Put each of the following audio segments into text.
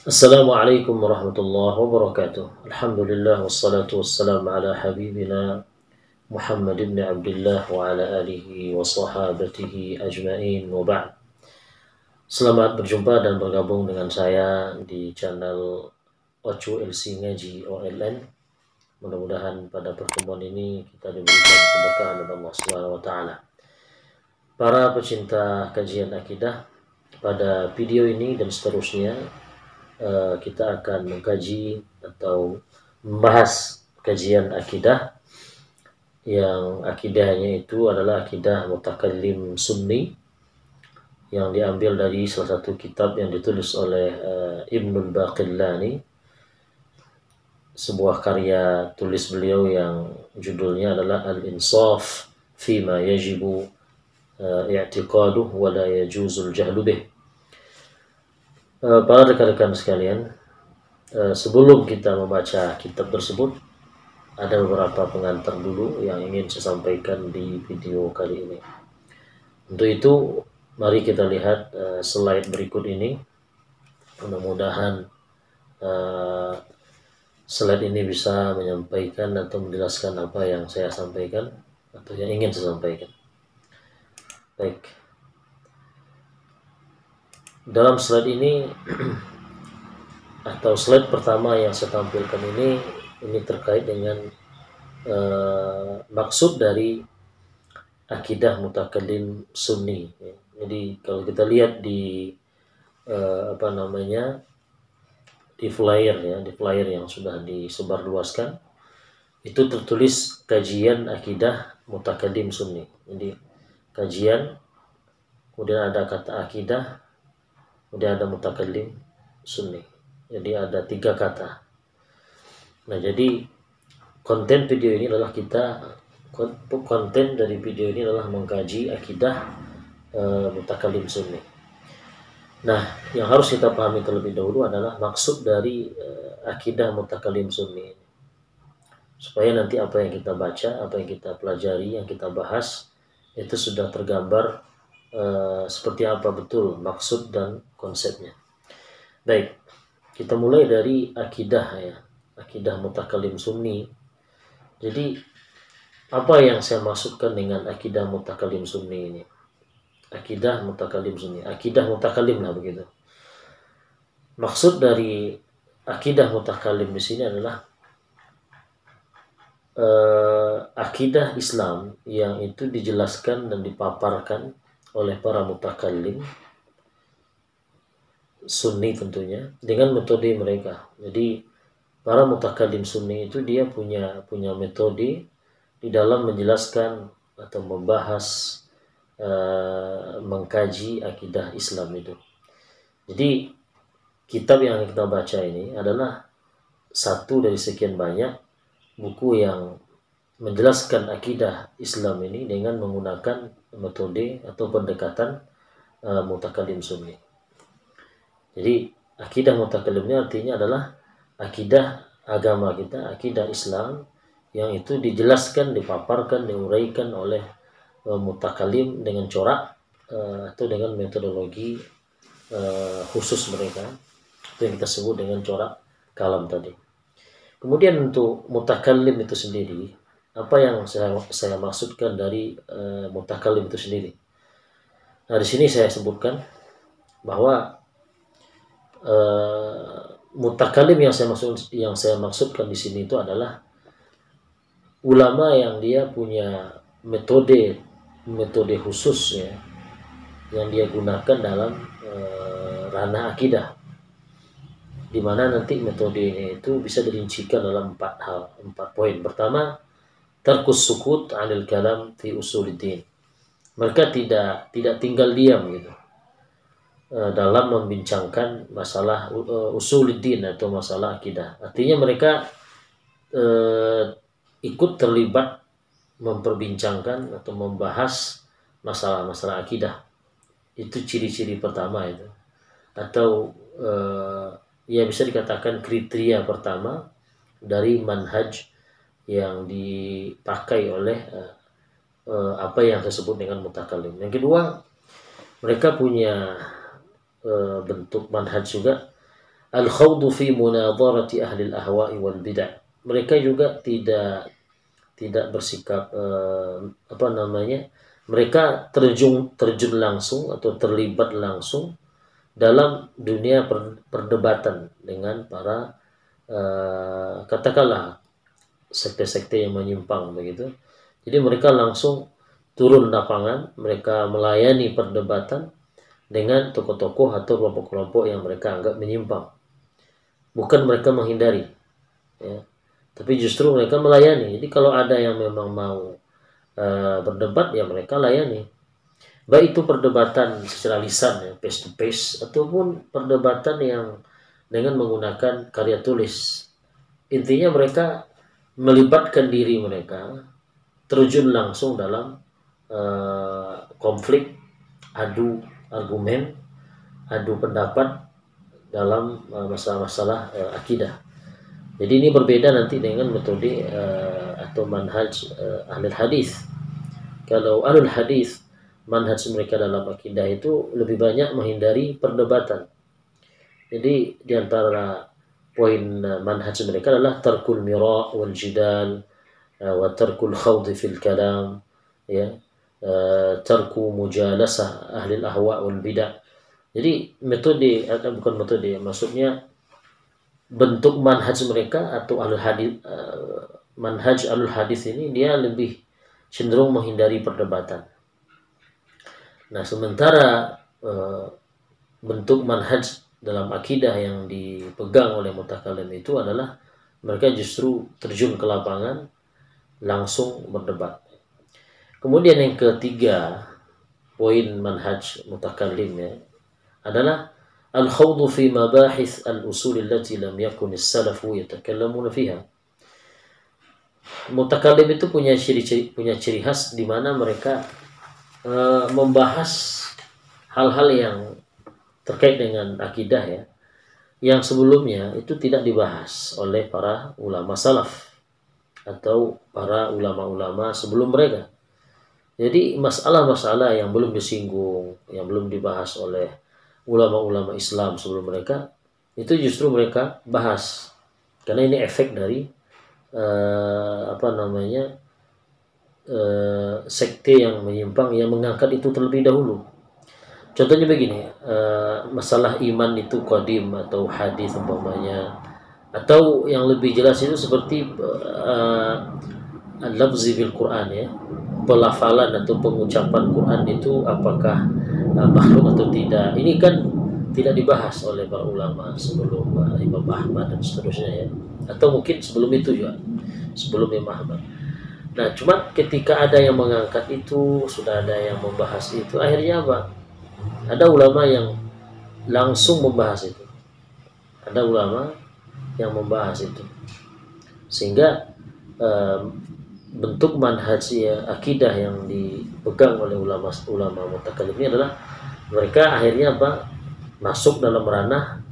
Assalamualaikum warahmatullahi wabarakatuh. Alhamdulillah wassalatu wassalamu ala habibina Muhammad ibn Abdullah wa ala alihi wa sahabatihi ajma'in wa ba'd. Selamat berjumpa dan bergabung dengan saya di channel Ocu LC Ngaji OLN. Mudah-mudahan pada pertemuan ini kita diberikan keberkahan oleh Allah Subhanahu wa taala. Para pecinta kajian akidah, pada video ini dan seterusnya kita akan mengkaji atau membahas kajian akidah yang akidahnya itu adalah akidah mutakallim sunni yang diambil dari salah satu kitab yang ditulis oleh Ibnul Baqillani, sebuah karya tulis beliau yang judulnya adalah Al-Insaf Fima Yajibu I'tiqaduh wa la Yajuzul Jahlu Bih. Para rekan-rekan sekalian, sebelum kita membaca kitab tersebut, ada beberapa pengantar dulu yang ingin saya sampaikan di video kali ini. Untuk itu, mari kita lihat slide berikut ini. Mudah-mudahan slide ini bisa menyampaikan atau menjelaskan apa yang saya sampaikan atau yang ingin saya sampaikan. Baik. Dalam slide ini atau slide pertama yang saya tampilkan ini terkait dengan maksud dari akidah mutakallim sunni. Jadi kalau kita lihat di di flyer yang sudah disebarluaskan, itu tertulis kajian akidah mutakallim sunni. Jadi kajian, kemudian ada kata akidah, kemudian ada mutakallim sunni. Jadi ada 3 kata. Nah, jadi konten dari video ini adalah mengkaji akidah mutakallim sunni. Nah, yang harus kita pahami terlebih dahulu adalah maksud dari akidah mutakallim sunni, supaya nanti apa yang kita baca, apa yang kita pelajari, yang kita bahas itu sudah tergambar seperti apa betul maksud dan konsepnya. Baik, kita mulai dari akidah akidah mutakallim sunni. Jadi apa yang saya maksudkan dengan akidah mutakallim sunni ini? Akidah mutakallim sunni, akidah mutakallim lah begitu. Maksud dari akidah mutakallim di sini adalah akidah Islam yang itu dijelaskan dan dipaparkan oleh para mutakallim sunni tentunya dengan metode mereka. Jadi para mutakallim sunni itu dia punya metode di dalam menjelaskan atau membahas mengkaji akidah Islam itu. Jadi kitab yang kita baca ini adalah satu dari sekian banyak buku yang menjelaskan akidah Islam ini dengan menggunakan metode atau pendekatan mutakallim sunni. Jadi akidah mutakallim ini artinya adalah akidah agama kita, akidah Islam yang itu dijelaskan, dipaparkan, diuraikan oleh mutakallim dengan corak atau dengan metodologi khusus mereka, itu yang kita sebut dengan corak kalam tadi. Kemudian untuk mutakallim itu sendiri, apa yang saya maksudkan dari mutakallim itu sendiri? Nah, di sini saya sebutkan bahwa mutakallim yang saya maksudkan di sini itu adalah ulama yang dia punya metode khusus yang dia gunakan dalam ranah akidah, di mana nanti metodenya itu bisa dirincikan dalam 4 poin. Pertama, tarkus sukut 'anil kalam fi usuluddin. Mereka tidak tinggal diam gitu dalam membincangkan masalah usuluddin atau masalah akidah. Artinya mereka ikut terlibat memperbincangkan atau membahas masalah-masalah akidah. Itu ciri-ciri pertama itu, atau ya bisa dikatakan kriteria pertama dari manhaj yang dipakai oleh apa yang disebut dengan mutakallim. Yang kedua, mereka punya bentuk manhaj juga, al-khawdu fi munadharati ahli al-ahwa'i wal bid'ah. Mereka juga tidak bersikap apa namanya? Mereka terjun langsung atau terlibat langsung dalam dunia perdebatan dengan para katakanlah sekte-sekte yang menyimpang begitu. Jadi mereka langsung turun lapangan, mereka melayani perdebatan dengan tokoh-tokoh atau kelompok-kelompok yang mereka anggap menyimpang. Bukan mereka menghindari, ya, tapi justru mereka melayani. Jadi kalau ada yang memang mau berdebat, ya mereka layani. Baik itu perdebatan secara lisan, ya, face to face, ataupun perdebatan yang dengan menggunakan karya tulis. Intinya mereka melibatkan diri mereka, terjun langsung dalam konflik, adu argumen, adu pendapat dalam masalah-masalah akidah. Jadi ini berbeda nanti dengan metode atau manhaj ahlul hadis. Kalau ahlul hadis, manhaj mereka dalam akidah itu lebih banyak menghindari perdebatan. Jadi di antara poin manhaj mereka adalah tarkul mira' wal jidal wa tarkul khawd fil kalam, ya, tarku mujalasah ahli al-ahwa wal bid'ah. Jadi metode bukan metode, maksudnya bentuk manhaj mereka atau ahlul hadis, manhaj ahlul hadis ini dia lebih cenderung menghindari perdebatan. Nah, sementara bentuk manhaj dalam akidah yang dipegang oleh mutakallim itu adalah mereka justru terjun ke lapangan, langsung berdebat. Kemudian yang ketiga, poin manhaj mutakallim ya, adalah al-khawdu fi mabahith al-usul allati lam yakun as-salafu yatakallamuna fiha. Mutakallim itu punya ciri khas di mana mereka membahas hal-hal yang terkait dengan akidah ya, yang sebelumnya itu tidak dibahas oleh para ulama salaf atau para ulama-ulama sebelum mereka. Jadi masalah-masalah yang belum disinggung, yang belum dibahas oleh ulama-ulama Islam sebelum mereka, itu justru mereka bahas. Karena ini efek dari sekte yang menyimpang, yang mengangkat itu terlebih dahulu. Contohnya begini, masalah iman itu qadim atau hadis umpamanya, atau yang lebih jelas itu seperti al-lafzi bil Quran ya, pelafalan atau pengucapan Quran itu apakah makhluk atau tidak. Ini kan tidak dibahas oleh para ulama sebelum Imam Ahmad dan seterusnya ya, atau mungkin sebelum itu juga, sebelum Imam Ahmad. Nah, cuma ketika ada yang mengangkat itu, sudah ada yang membahas itu, akhirnya apa? Ada ulama yang langsung membahas itu. Ada ulama yang membahas itu. Sehingga bentuk manhaj akidah yang dipegang oleh ulama mutakallim ini adalah mereka akhirnya apa? Masuk dalam ranah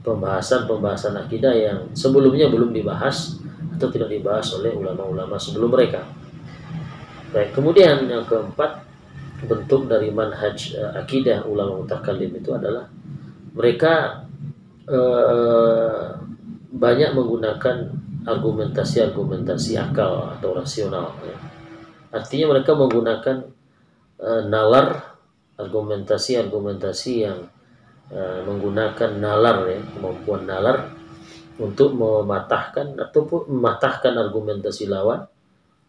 pembahasan akidah yang sebelumnya belum dibahas atau tidak dibahas oleh ulama-ulama sebelum mereka. Baik, kemudian yang keempat, bentuk dari manhaj akidah ulama mutakallim itu adalah mereka banyak menggunakan argumentasi akal atau rasional ya. Artinya mereka menggunakan nalar, argumentasi yang menggunakan nalar ya, kemampuan nalar untuk mematahkan ataupun mematahkan argumentasi lawan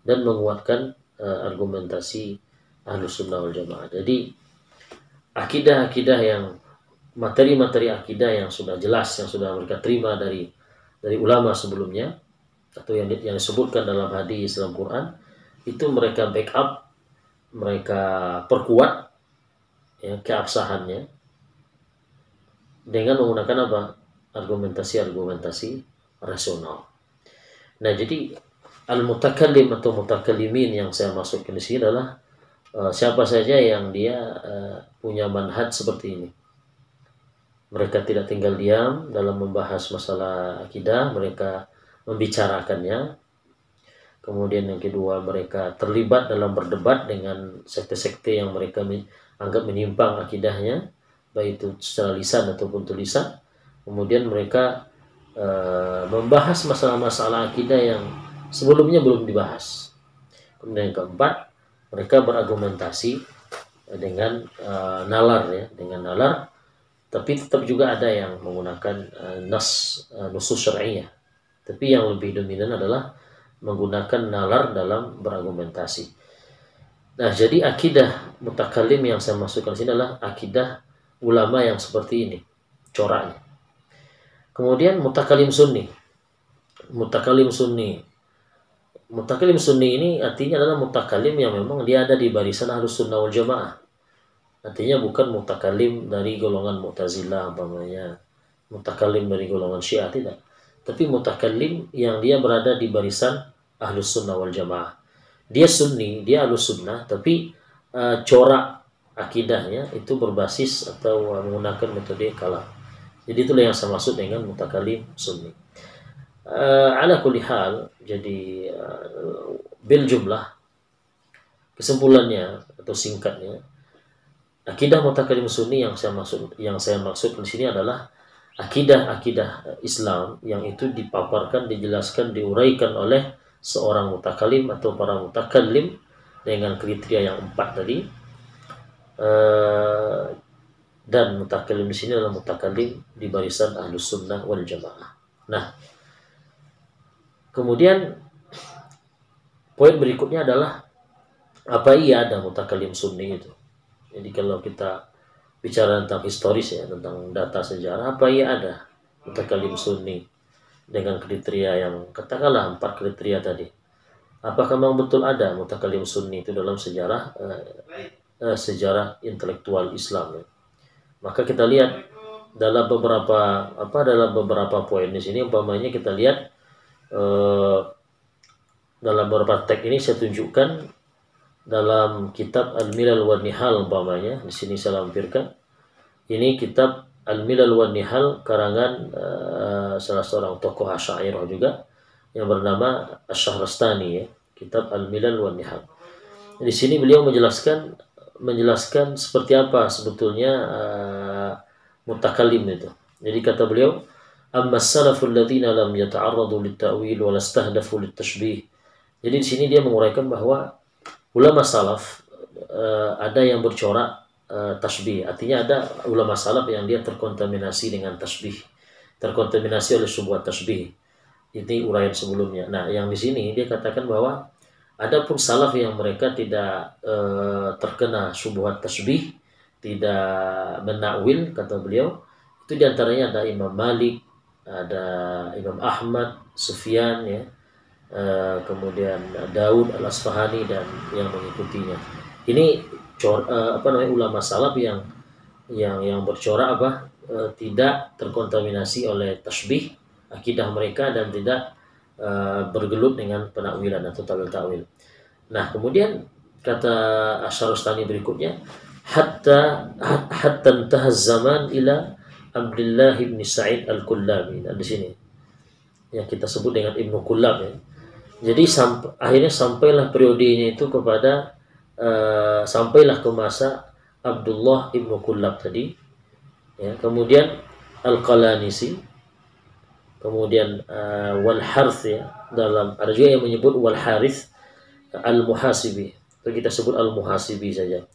dan menguatkan argumentasi Ahlus Sunnah wal Jamaah. Jadi akidah-akidah yang materi-materi akidah yang sudah jelas, yang sudah mereka terima dari ulama sebelumnya atau yang disebutkan dalam hadis, dalam Quran, itu mereka backup, mereka perkuat ya, keabsahannya dengan menggunakan apa? Argumentasi rasional. Nah, jadi al-mutakallim atau mutakallimin yang saya masukkan di sini adalah siapa saja yang dia punya manhaj seperti ini. Mereka tidak tinggal diam dalam membahas masalah akidah, mereka membicarakannya. Kemudian yang kedua, mereka terlibat dalam berdebat dengan sekte-sekte yang mereka anggap menyimpang akidahnya, baik itu secara lisan ataupun tulisan. Kemudian mereka membahas masalah-masalah akidah yang sebelumnya belum dibahas. Kemudian yang keempat, mereka berargumentasi dengan nalar ya, dengan nalar, tapi tetap juga ada yang menggunakan nusus syar'iyyah. Tapi yang lebih dominan adalah menggunakan nalar dalam berargumentasi. Nah, jadi akidah mutakallim yang saya masukkan sini adalah akidah ulama yang seperti ini coraknya. Kemudian mutakallim sunni. Mutakallim sunni. Mutakallim sunni ini artinya adalah mutakallim yang memang dia ada di barisan Ahlus Sunnah wal Jamaah. Artinya bukan mutakallim dari golongan Mu'tazilah umpamanya, mutakallim dari golongan Syiah, tidak. Tapi mutakallim yang dia berada di barisan Ahlus Sunnah wal Jamaah. Dia sunni, dia Ahlus Sunnah, tapi corak akidahnya itu berbasis atau menggunakan metode kalam. Jadi itulah yang saya maksud dengan mutakallim sunni. Ala kulli hal, jadi bil jumlah, kesimpulannya atau singkatnya, akidah mutakallim sunni yang saya maksud di sini adalah akidah Islam yang itu dipaparkan, dijelaskan, diuraikan oleh seorang mutakallim atau para mutakallim dengan kriteria yang 4 tadi. Dan mutakallim di sini adalah mutakallim di barisan Ahlus Sunnah wal Jamaah. Nah, kemudian poin berikutnya adalah apa iya ada mutakallim sunni itu. Jadi kalau kita bicara tentang historis ya, tentang data sejarah, apa iya ada mutakallim sunni dengan kriteria yang katakanlah 4 kriteria tadi. Apakah memang betul ada mutakallim sunni itu dalam sejarah intelektual Islam ya? Maka kita lihat dalam beberapa poin di sini, umpamanya kita lihat dalam beberapa teks ini saya tunjukkan dalam kitab Al-Milal wan Nihal umpamanya, di sini saya lampirkan. Ini kitab Al-Milal wan Nihal karangan salah seorang tokoh Asy'ariyah juga yang bernama Asy-Syahrastani ya, kitab Al-Milal wan Nihal. Di sini beliau menjelaskan seperti apa sebetulnya mutakallim itu. Jadi kata beliau, amma salaful ladzina lam yata'arradu lit-ta'wil wa lastahdafu lit-tashbih. Jadi di sini dia menguraikan bahwa ulama salaf ada yang bercorak tashbih. Artinya ada ulama salaf yang dia terkontaminasi dengan tashbih, terkontaminasi oleh sebuah tashbih. Ini uraian sebelumnya. Nah, yang di sini dia katakan bahwa adapun salaf yang mereka tidak terkena syubhat tashbih, tidak menakwil, kata beliau, itu diantaranya ada Imam Malik, ada Imam Ahmad, Sufyan ya, kemudian Daud Al-Asfahani dan yang mengikutinya. Ini ulama salaf yang bercorak tidak terkontaminasi oleh tashbih akidah mereka dan tidak bergelut dengan penakwilan atau ta'wil. Nah, kemudian kata Asy-Syahrastani berikutnya, hatta intahaz zaman ila Abdullah bin Sa'id Al-Kullabi. Nah, di sini yang kita sebut dengan Ibnu Kullab ya. Jadi akhirnya sampailah periodenya itu kepada sampailah ke masa Abdullah Ibnu Kullab tadi ya, kemudian Al-Qalanisi, kemudian Wal Harith ya, dalam ada juga yang menyebut Wal Harith Al-Muhasibi, atau kita sebut Al-Muhasibi saja.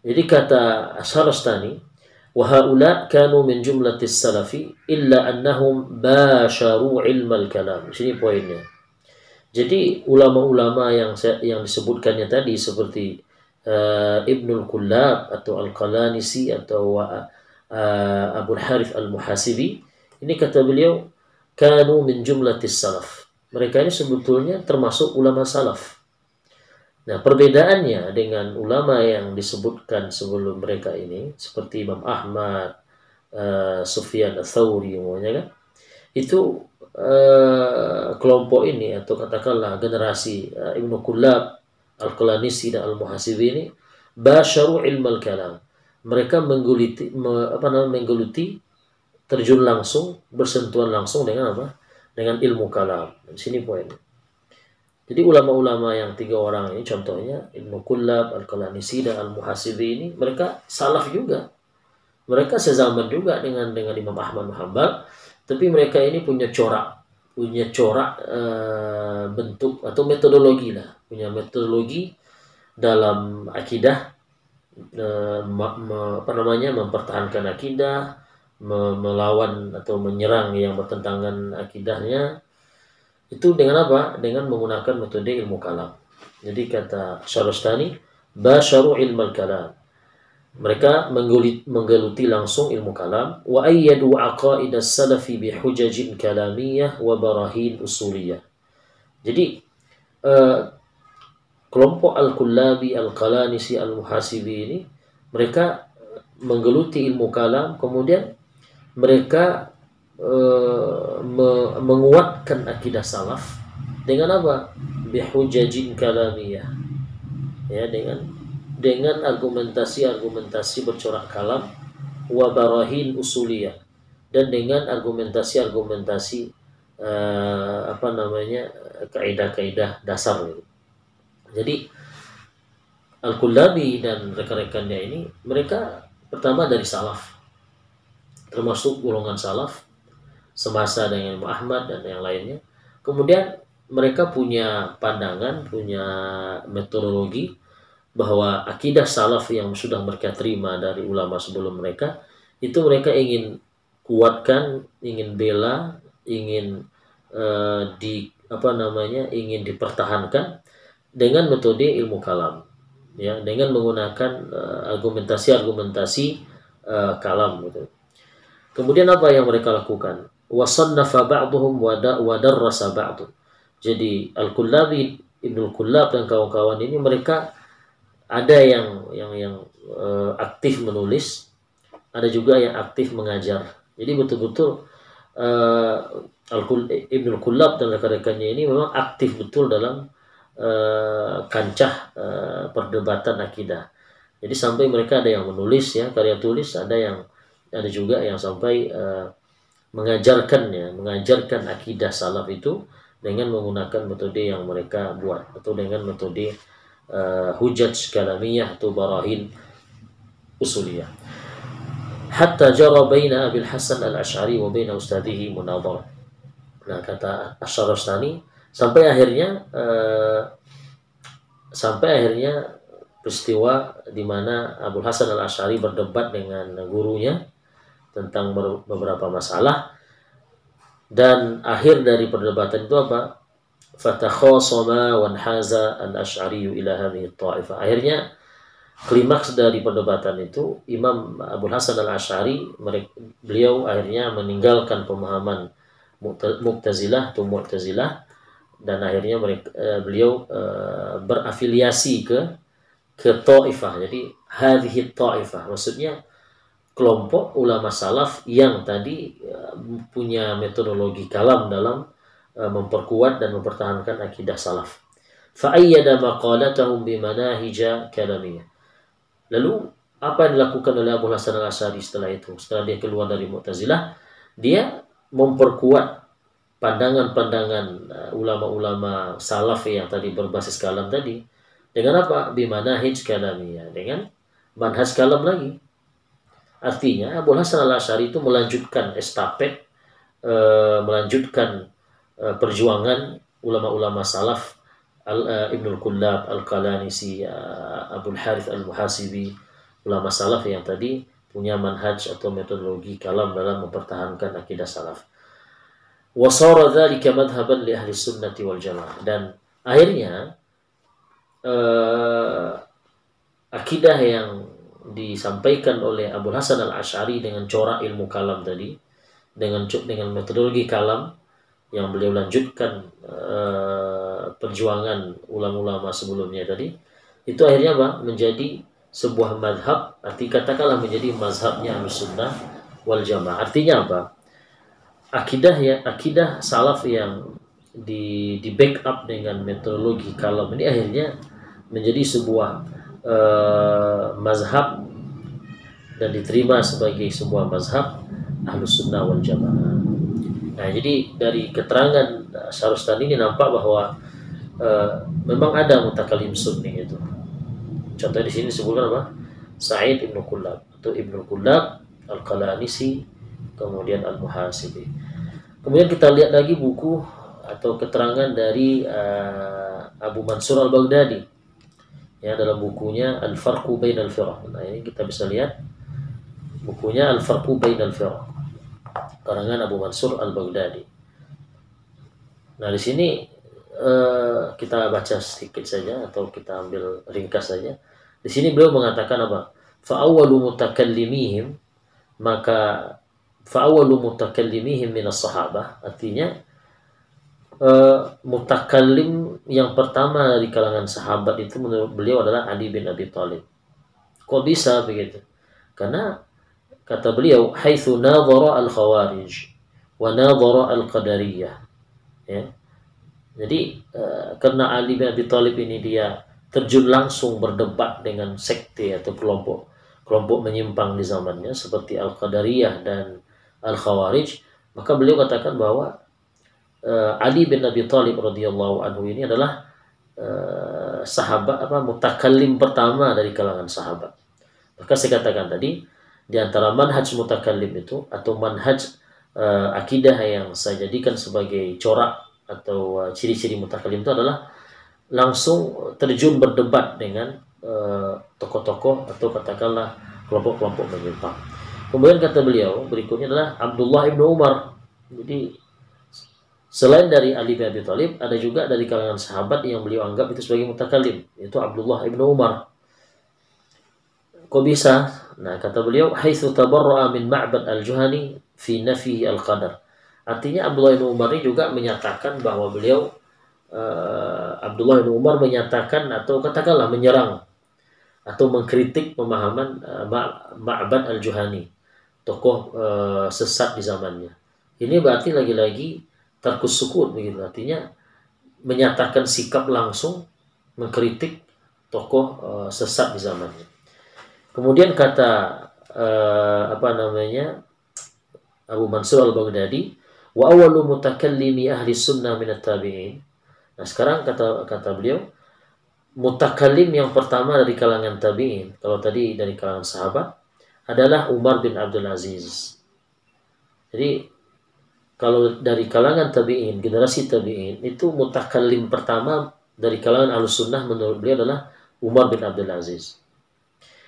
Jadi kata Asy-Syahrastani, wa haula kanu min jumlatis salafi illa annahum basharu ilmal kalam. Sini poinnya. Jadi ulama-ulama yang disebutkannya tadi seperti Ibnul Kullab atau Al-Qalanisi atau Abul Harith Al-Muhasibi, ini kata beliau kanu min jumlatis salaf. Mereka ini sebetulnya termasuk ulama salaf. Nah, perbedaannya dengan ulama yang disebutkan sebelum mereka ini seperti Imam Ahmad, Sufyan Ats-Tsauri umumnya kan, itu kelompok ini atau katakanlah generasi Ibnu Kullab, Al-Qalanisi dan Al-Muhasibi ini basyaru ilmal kalam. Mereka menggeluti terjun langsung, bersentuhan langsung dengan dengan ilmu kalam. Di sini poin. Jadi ulama-ulama yang 3 orang ini contohnya Ibnu Kullab, Al-Qalanisi dan Al-Muhasibi ini mereka salaf juga. Mereka sezaman juga dengan Imam Ahmad bin Hanbal, tapi mereka ini punya corak bentuk atau metodologi lah, punya metodologi dalam akidah, mempertahankan akidah, melawan atau menyerang yang bertentangan akidahnya. Itu dengan apa? Dengan menggunakan metode ilmu kalam. Jadi kata Syarostani, basyaru ilmu kalam. Mereka menggeluti langsung ilmu kalam. Wa ayyadu aqaidas salafi bihujajin kalamiyah wa barahin usuliyah. Jadi kelompok Al-Kullabi, Al-Qalanisi, Al-Muhasibi ini, mereka menggeluti ilmu kalam, kemudian mereka menguatkan akidah salaf dengan apa? Bihujajin kalamiyah, ya, dengan argumentasi bercorak kalam, wa barahin usuliyah, dan dengan argumentasi kaidah-kaidah dasar gitu. Jadi Al-Kullabi dan rekan-rekannya ini, mereka pertama dari salaf, termasuk golongan salaf semasa dengan Imam Ahmad dan yang lainnya. Kemudian mereka punya pandangan, punya metodologi bahwa akidah salaf yang sudah mereka terima dari ulama sebelum mereka, itu mereka ingin kuatkan, ingin bela, ingin ingin dipertahankan dengan metode ilmu kalam, ya, dengan menggunakan argumentasi kalam gitu. Kemudian apa yang mereka lakukan? Wasannafa ba'duhum wa darrasa ba'du. Jadi Al-Kullabi, Ibnul Kullab dan kawan-kawan ini, mereka ada yang aktif menulis, ada juga yang aktif mengajar. Jadi betul-betul Ibnul Kullab dan rekan-rekannya ini memang aktif betul dalam kancah perdebatan akidah. Jadi sampai mereka ada yang menulis, ya, karya tulis, ada juga yang sampai mengajarkan akidah salaf itu dengan menggunakan metode yang mereka buat, atau dengan metode hujaj kalamiyah atau barahin usuliyah. Hatta jara baina Abil Hasan al-Ash'ari wa baina ustadihi munadhara. Nah, kata Asy-Syarastani, sampai akhirnya peristiwa di mana Abul Hasan al-Ash'ari berdebat dengan gurunya tentang beberapa masalah, dan akhir dari perdebatan itu apa? Fatakhasama wanhaza al-Ash'ari ila hadhihi at-ta'ifah. Akhirnya klimaks dari perdebatan itu, Imam Abul Hasan al-Ash'ari, beliau akhirnya meninggalkan pemahaman Mu'tazilah, dan akhirnya beliau berafiliasi ke ta'ifah. Jadi hadhihi ta'ifah maksudnya kelompok ulama salaf yang tadi punya metodologi kalam dalam memperkuat dan mempertahankan akidah salaf. Fa'ayyada maqalatahum bimanahija kalamiyah. Lalu apa yang dilakukan oleh Abu Hasan al-Ash'ari setelah itu? Setelah dia keluar dari Mu'tazilah, dia memperkuat pandangan-pandangan ulama-ulama salaf yang tadi berbasis kalam tadi dengan apa? Bimanahij kalamiyah, dengan manhaj kalam lagi. Artinya Abu Hasan al-Ash'ari itu melanjutkan estafet, melanjutkan perjuangan ulama-ulama salaf, Ibnul Kullab, Al-Qalanisi, Abul Harith Al-Muhasibi, ulama salaf yang tadi punya manhaj atau metodologi kalam dalam mempertahankan akidah salaf. Wasara dzalika madhhaban li ahli sunnati wal jamaah. Dan akhirnya akidah yang disampaikan oleh Abu Hasan al-Ash'ari dengan corak ilmu kalam tadi, dengan metodologi kalam yang beliau lanjutkan perjuangan ulama-ulama sebelumnya tadi, itu akhirnya apa? Menjadi sebuah madhab, katakanlah menjadi mazhabnya Ahlussunnah wal Jamaah. Artinya apa? Akidah salaf yang di backup dengan metodologi kalam ini akhirnya menjadi sebuah mazhab dan diterima sebagai sebuah mazhab Ahlussunnah wal Jamaah. Nah, jadi dari keterangan Syarostani ini nampak bahwa memang ada mutakalim sunni itu. Contoh di sini disebutkan apa? Sa'id Ibnu Kullab atau Ibnu Kullab Al-Qalanisi, kemudian Al-Muhasibi. Kemudian kita lihat lagi buku atau keterangan dari Abu Mansur Al-Baghdadi, ya, dalam bukunya Al-Farqu Bainal Firaq. Nah, ini kita bisa lihat bukunya Al-Farqu Bainal Firaq, karangan Abu Mansur Al-Baghdadi. Nah, di sini kita baca sedikit saja atau kita ambil ringkas saja. Di sini beliau mengatakan apa? Fa'awwalu mutakallimihim, maka fa'awwalu mutakallimihim minas sahabah, artinya mutakallim yang pertama dari kalangan sahabat itu menurut beliau adalah Ali bin Abi Thalib. Kok bisa begitu? Karena kata beliau, haitsu nadhara al-khawarij wa nadhara al-qadariyah. Ya. Jadi karena Ali bin Abi Thalib ini dia terjun langsung berdebat dengan sekte atau kelompok menyimpang di zamannya seperti Al-Qadariyah dan Al-Khawarij, maka beliau katakan bahwa Ali bin Abi Thalib radhiyallahu anhu ini adalah sahabat mutakallim pertama dari kalangan sahabat. Maka saya katakan tadi, di antara manhaj mutakallim itu atau manhaj akidah yang saya jadikan sebagai corak atau ciri-ciri mutakallim itu adalah langsung terjun berdebat dengan tokoh-tokoh atau katakanlah kelompok-kelompok menyimpang. Kemudian kata beliau berikutnya adalah Abdullah ibnu Umar. Jadi selain dari Ali bin Abi Thalib, ada juga dari kalangan sahabat yang beliau anggap itu sebagai mutakallim, yaitu Abdullah ibnu Umar. Kok bisa? Nah, kata beliau, haitsu tabarra'a min Ma'bad al-Juhani fi nafi al-qadar. Artinya Abdullah bin Umar ini juga menyatakan bahwa beliau Abdullah bin Umar menyatakan atau katakanlah menyerang atau mengkritik pemahaman Ma'bad al-Juhani, tokoh sesat di zamannya. Ini berarti lagi-lagi tarkus sukut begitu, artinya menyatakan sikap langsung mengkritik tokoh sesat di zamannya. Kemudian kata Abu Mansur Al-Baghdadi, wa awwalu mutakallimi ahli sunnah minat tabi'in. Nah, sekarang kata beliau, mutakallim yang pertama dari kalangan tabi'in, kalau tadi dari kalangan sahabat, adalah Umar bin Abdul Aziz. Jadi kalau dari kalangan tabi'in, generasi tabi'in, itu mutakallim pertama dari kalangan ahlus sunnah menurut beliau adalah Umar bin Abdul Aziz.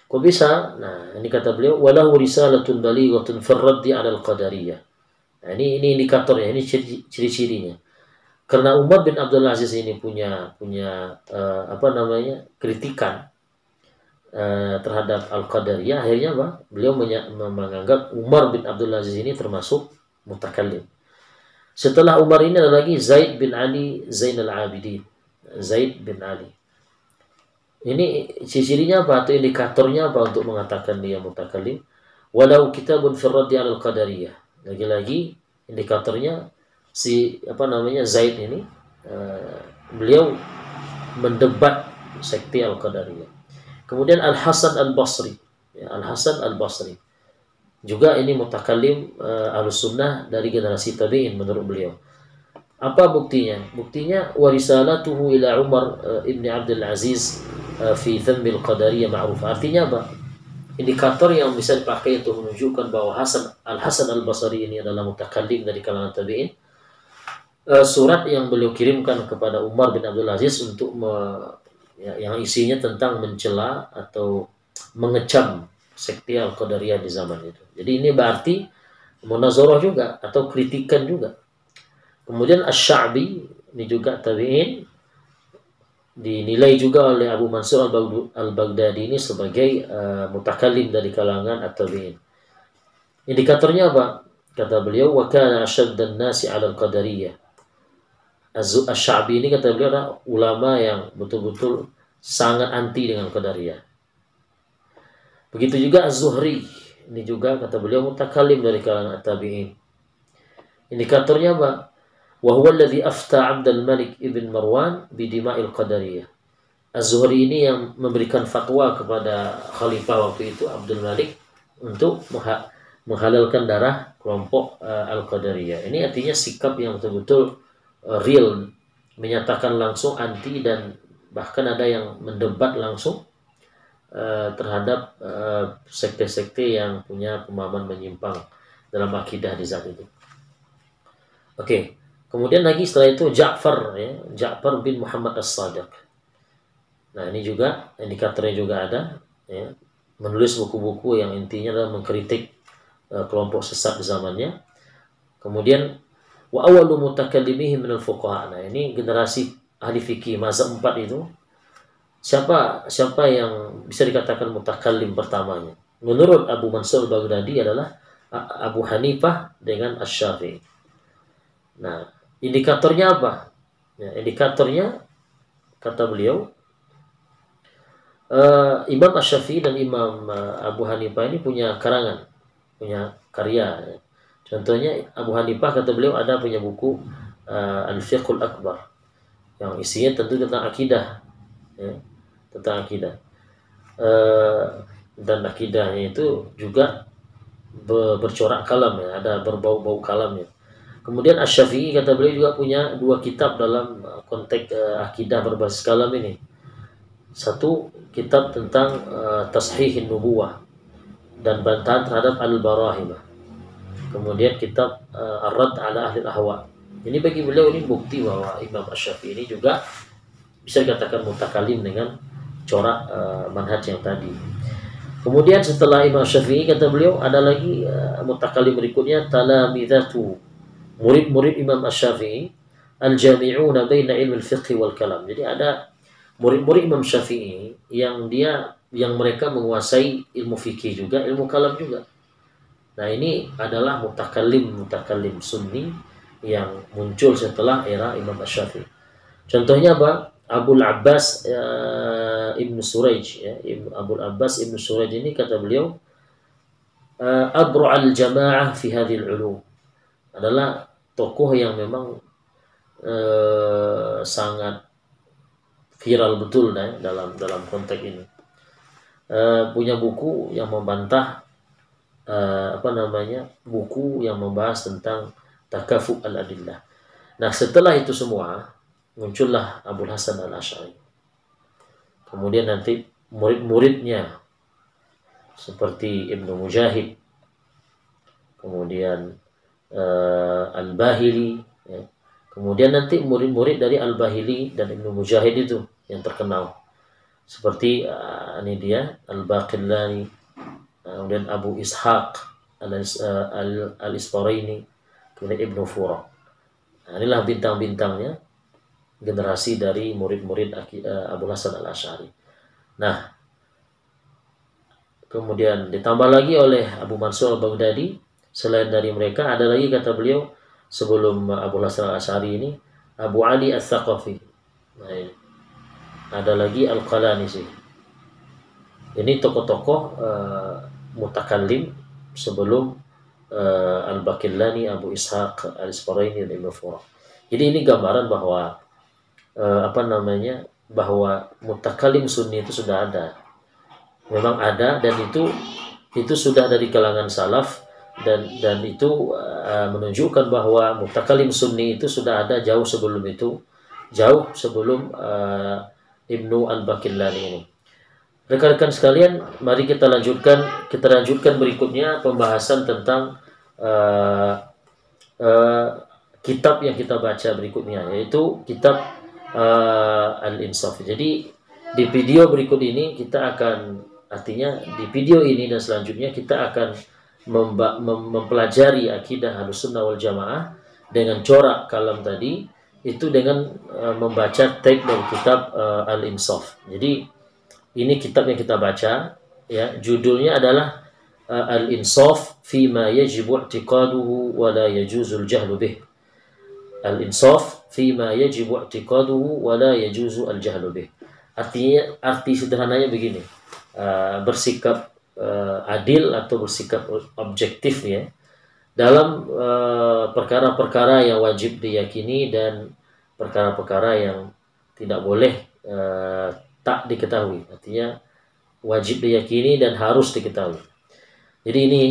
Kok bisa? Nah, ini kata beliau, walahu risalatun balighatun fi raddi 'ala al-qadariyah. Nah, ini indikatornya, ini ciri-cirinya. Karena Umar bin Abdul Aziz ini punya kritikan terhadap Al-Qadariyah, akhirnya beliau menganggap Umar bin Abdul Aziz ini termasuk mutakallim. Setelah Umar ini ada lagi Zaid bin Ali Zainal Abidin. Zaid bin Ali. Ini ciri-cirinya apa atau indikatornya apa untuk mengatakan dia mutakallim? Walau kitabun fi raddi 'ala al-qadariyah. Lagi-lagi indikatornya Zaid ini beliau mendebat sekte Al-Qadariyah. Kemudian Al-Hasan Al-Basri, ya, Al-Hasan Al-Basri juga ini mutakallim Ahlus Sunnah dari generasi tabi'in menurut beliau. Apa buktinya? Buktinya warisalatuhu ila Umar ibn Abdul Aziz fi dhammil qadariyah ma'ruf. Artinya apa? Indikator yang bisa dipakai untuk menunjukkan bahwa Al-Hasan Al-Basri ini adalah mutakallim dari kalangan tabi'in. Surat yang beliau kirimkan kepada Umar bin Abdul Aziz untuk yang isinya tentang mencela atau mengecam sekte Al-Qadariyah di zaman itu. Jadi ini berarti munazarah juga atau kritikan juga. Kemudian Asy-Sya'bi ini juga tabi'in, dinilai juga oleh Abu Mansur Al-Baghdadi ini sebagai mutakallim dari kalangan at-tabi'in. Indikatornya apa? Kata beliau, wa kana ashaddan nasi 'ala al-qadariyah. Asy-Sya'bi ini kata beliau adalah ulama yang betul-betul sangat anti dengan qadariyah. Begitu juga Az-Zuhri, ini juga kata beliau mutakallim dari kalangan at-tabi'in. Indikatornya apa? Wa huwa alladhi afta 'Abdul Malik ibn Marwan bi dima'il qadariyah. Az-Zuhri ini yang memberikan fatwa kepada khalifah waktu itu Abdul Malik untuk menghalalkan darah kelompok Al-Qadariyah. Ini artinya sikap yang betul-betul real, menyatakan langsung anti dan bahkan ada yang mendebat langsung terhadap sekte-sekte yang punya pemahaman menyimpang dalam akidah di zat itu. Oke. Kemudian lagi setelah itu Ja'far, ya, Ja'far bin Muhammad As-Sadiq. Nah, ini juga indikatornya juga ada, ya, menulis buku-buku yang intinya adalah mengkritik kelompok sesat di zamannya. Kemudian wa awwalu mutakallimihim minal fuqaha. Nah, ini generasi ahli fikih mazhab 4 itu. Siapa yang bisa dikatakan mutakallim pertamanya? Menurut Abu Mansur Al-Baghdadi adalah Abu Hanifah dengan Asy-Syafi'i. Nah, indikatornya apa? Ya, indikatornya kata beliau, Imam Asy-Syafi'i dan Imam Abu Hanifah ini punya karangan, punya karya. Ya. Contohnya Abu Hanifah kata beliau ada punya buku Al-Fiqhul Akbar yang isinya tentu tentang akidah, ya, tentang akidah. Dan akidahnya itu juga bercorak kalam, ya, ada berbau-bau kalamnya. Kemudian Asy-Syafi'i kata beliau juga punya 2 kitab dalam konteks akidah berbasis kalam ini. Satu kitab tentang Tashihin Nubuwah dan bantahan terhadap Al-Barahimah. Kemudian kitab Ar-Radd ala Ahli Al-Ahwa. Ini bagi beliau ini bukti bahwa Imam Asy-Syafi'i ini juga bisa dikatakan mutakalim dengan corak manhaj yang tadi. Kemudian setelah Imam Syafi'i kata beliau ada lagi mutakalim berikutnya talamidatu, murid-murid Imam Asy-Syafi'i al-jami'una baina ilmi al-fiqh wal kalam. Jadi ada murid-murid Imam Syafi'i yang mereka menguasai ilmu fikih juga, ilmu kalam juga. Nah, ini adalah mutakallim sunni yang muncul setelah era Imam Asy-Syafi'i. Contohnya apa? Abul Abbas Ibnu Suraij, ya, Abul Abbas Ibnu Suraij ini kata beliau abru'al jamaah fi hadhil ulum, adalah tokoh yang memang sangat viral betul, ya, dalam konteks ini. Punya buku yang membantah buku yang membahas tentang takafu al-adillah. Nah, setelah itu semua muncullah Abul Hasan Al-Asy'ari. Kemudian nanti murid-muridnya seperti Ibnu Mujahid, kemudian Al-Bahili, ya. Kemudian nanti murid-murid dari Al-Bahili dan Ibnu Mujahid itu yang terkenal seperti ini dia Al-Baqillani, kemudian Abu Ishaq Al-Isfaraini, kemudian Ibnu Fura. Nah, inilah bintang-bintangnya generasi dari murid-murid Abu Hasan Al-Asy'ari. Nah, kemudian ditambah lagi oleh Abu Mansur Al-Baghdadi. Selain dari mereka ada lagi kata beliau sebelum Abu Hasan Al-Asy'ari ini Abu Ali Al-Thaqafi. Nah, ini. Ada lagi Al-Qalanisi. Ini tokoh-tokoh mutakallim sebelum Al-Baqillani, Abu Ishaq Al-Isfaraini dan Ibnu Fura. Jadi ini gambaran bahwa bahwa mutakallim sunni itu sudah ada. Memang ada, dan itu sudah dari kalangan salaf, dan itu menunjukkan bahwa mutakallim sunni itu sudah ada jauh sebelum itu, jauh sebelum Ibnu Al-Baqillani ini. Rekan-rekan sekalian, mari kita lanjutkan berikutnya pembahasan tentang kitab yang kita baca berikutnya, yaitu kitab Al-Insaf. Jadi di video berikut ini kita akan, artinya di video ini dan selanjutnya kita akan mempelajari akidah Ahlussunnah wal Jamaah dengan corak kalam tadi, itu dengan membaca teks dari kitab Al-Insaf. Jadi ini kitab yang kita baca, ya, judulnya adalah Al-Insaf fima yajibu i'tiqaduhu wa la yajuzul jahlu bih. Al-Insaf fima yajibu i'tiqaduhu wa la yajuzu al-jahlu bih. Arti sederhananya begini, bersikap adil atau bersikap objektif, ya, dalam perkara-perkara yang wajib diyakini dan perkara-perkara yang tidak boleh tak diketahui. Artinya wajib diyakini dan harus diketahui. Jadi ini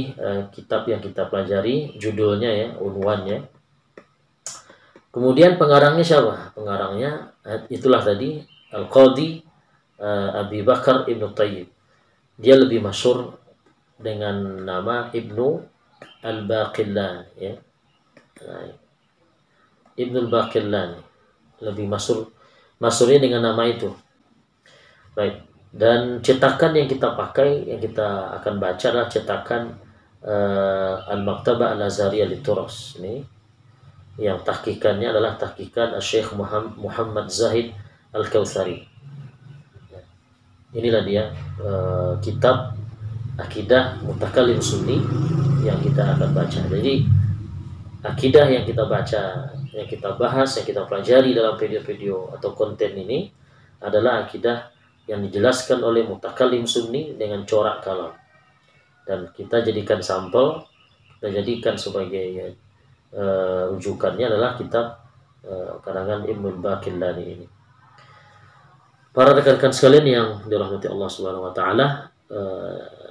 kitab yang kita pelajari, judulnya, ya, unwannya. Kemudian pengarangnya siapa? Pengarangnya itulah tadi Al-Qadhi Abi Bakar Ibnu Tayyib. Dia lebih masyhur dengan nama Ibnu Al-Baqillani, ya. Nah, Ibnu Al-Baqillani lebih masyhurnya dengan nama itu. Baik. Dan cetakan yang kita pakai, yang kita akan baca adalah cetakan Al-Maktabah Al-Azhariyah Lituros. Ini yang tahqiqannya adalah tahqiqan Syekh Muhammad Zahid Al-Kautsari. Inilah dia kitab akidah mutakallim sunni yang kita akan baca. Jadi akidah yang kita baca, yang kita bahas, yang kita pelajari dalam video-video atau konten ini adalah akidah yang dijelaskan oleh mutakallim sunni dengan corak kalam. Dan kita jadikan sampel, kita jadikan sebagai rujukannya adalah kitab karangan Ibnu Baqillani ini. Para rekan-rekan sekalian yang dirahmati Allah Subhanahu wa taala,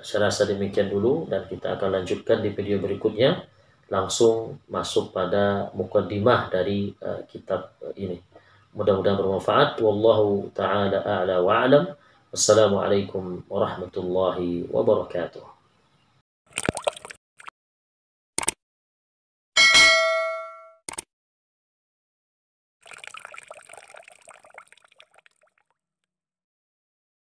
saya rasa demikian dulu dan kita akan lanjutkan di video berikutnya, langsung masuk pada muqaddimah dari kitab ini. Mudah-mudahan bermanfaat. Wallahu taala a'la wa a'lam. Wassalamualaikum warahmatullahi wabarakatuh.